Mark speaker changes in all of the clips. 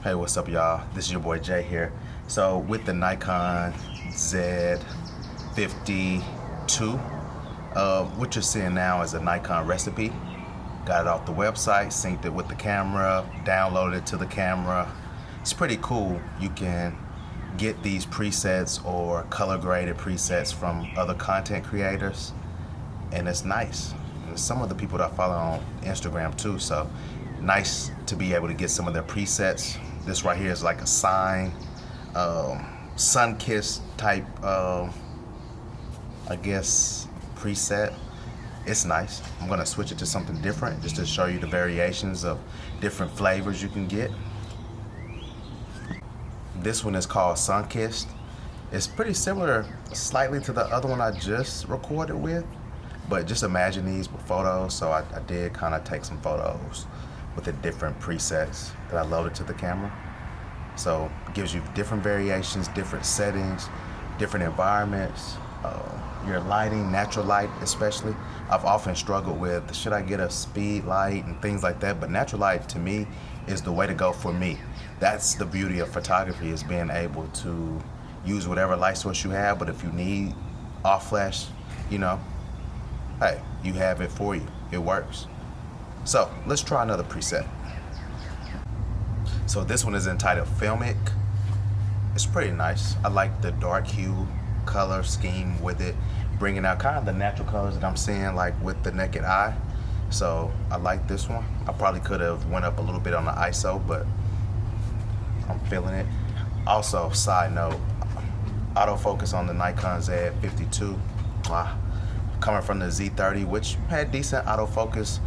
Speaker 1: Hey, what's up, y'all? This is your boy Jay here. So with the Nikon Z50ii, what you're seeing now is a Nikon Recipe. Got it off the website, synced it with the camera, downloaded it to the camera. It's pretty cool. You can get these presets or color graded presets from other content creators, and it's nice. And some of the people that I follow on Instagram too, so nice to be able to get some of their presets. This right here is like a sign, sun-kissed type, I guess, preset. It's nice. I'm gonna switch it to something different just to show you the variations of different flavors you can get. This one is called Sun-Kissed. It's pretty similar slightly to the other one I just recorded with, but just imagine these with photos. So I did kind of take some photos with the different presets that I loaded to the camera. So it gives you different variations, different settings, different environments, your lighting, natural light especially. I've often struggled with, should I get a speed light and things like that, but natural light to me is the way to go for me. That's the beauty of photography, is being able to use whatever light source you have, but if you need off flash, you know, hey, you have it for you. It works. So let's try another preset. So this one is entitled Filmic. It's pretty nice. I like the dark hue color scheme with it, bringing out kind of the natural colors that I'm seeing like with the naked eye. So I like this one. I probably could have went up a little bit on the ISO, but I'm feeling it. Also, side note, autofocus on the Nikon Z52. Coming from the Z30, which had decent autofocus,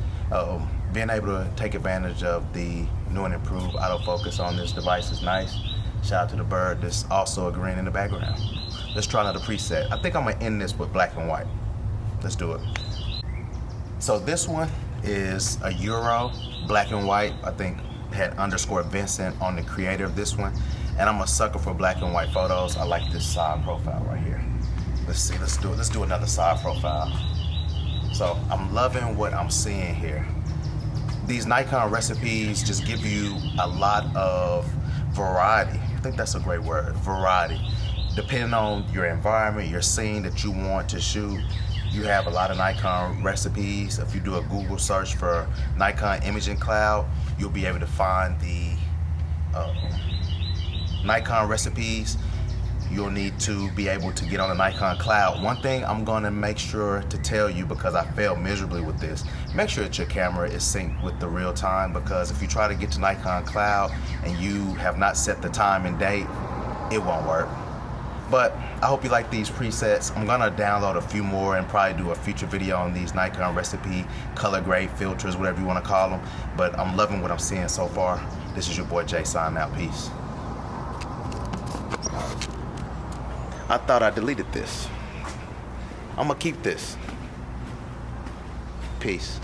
Speaker 1: being able to take advantage of the new and improved autofocus on this device is nice. Shout out to the bird that's also agreeing in the background. Let's try another preset. I think I'm gonna end this with black and white. Let's do it. So this one is a Euro, black and white. I think had underscore Vincent on the creator of this one. And I'm a sucker for black and white photos. I like this side profile right here. Let's see, let's do it. Let's do another side profile. So I'm loving what I'm seeing here. These Nikon Recipes just give you a lot of variety. I think that's a great word, variety. Depending on your environment, your scene that you want to shoot, you have a lot of Nikon Recipes. If you do a Google search for Nikon Imaging Cloud, you'll be able to find the Nikon Recipes. You'll need to be able to get on the Nikon Cloud. One thing I'm gonna make sure to tell you, because I failed miserably with this, make sure that your camera is synced with the real time, because if you try to get to Nikon Cloud and you have not set the time and date, it won't work. But I hope you like these presets. I'm gonna download a few more and probably do a future video on these Nikon Recipe color grade filters, whatever you wanna call them. But I'm loving what I'm seeing so far. This is your boy Jay signing out. Peace. I thought I deleted this. I'm gonna keep this. Peace.